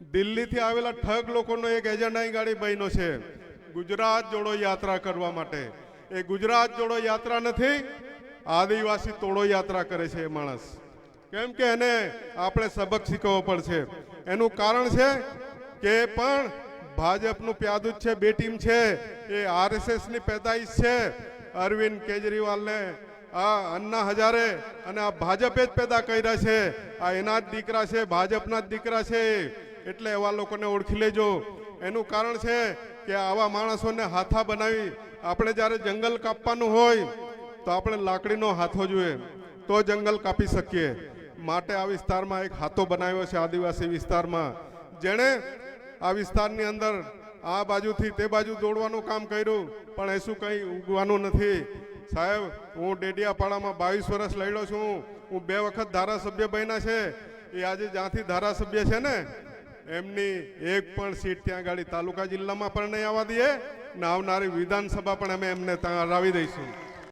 દિલ્હીથી આવેલા ઠગ લોકોનો એક એજન્ડા અહીં ગાડી બન્યો છે ગુજરાત જોડો યાત્રા કરવા માટે। એ ગુજરાત જોડો યાત્રા નથી, આદિવાસી તોડો યાત્રા કરે છે એ માણસ। કેમ કે એને આપણે સબક શીખવવો પડશે। એનું કારણ છે કે પણ ભાજપનું પ્યાદુજ છે, બે ટીમ છે, એ આરએસએસની પેદાઈશ છે। અરવિંદ કેજરીવાલને આ અન્ના હજારે અને આ ભાજપે જ પેદા કર્યા છે। આ એના જ દીકરા છે, ભાજપના જ દીકરા છે। એટલે એવા લોકોને ઓળખી લેજો। એનું કારણ છે કે આવા માણસોને હાથા બનાવી આપણે જ્યારે જંગલ કાપવાનું હોય તો આપણે લાકડીનો હાથો જોઈએ તો જંગલ કાપી શકીએ। માટે આ વિસ્તારમાં એક હાથો બનાવ્યો છે આદિવાસી વિસ્તારમાં, જેણે આ વિસ્તારની અંદર આ બાજુથી તે બાજુ દોડવાનું કામ કર્યું, પણ એ શું કંઈ ઉગવાનું નથી। સાહેબ, હું ડેડિયાપાડામાં 22 વર્ષ લડ્યો છું। હું 2 વખત ધારાસભ્ય બન્યા છે। એ આજે જ્યાંથી ધારાસભ્ય છે ને, એમની એક પણ સીટ ત્યાં ગાડી તાલુકા જિલ્લામાં પણ નહીં આવવા દઈએ ને આવનારી વિધાનસભા પણ અમે એમને ત્યાં હરાવી દઈશું।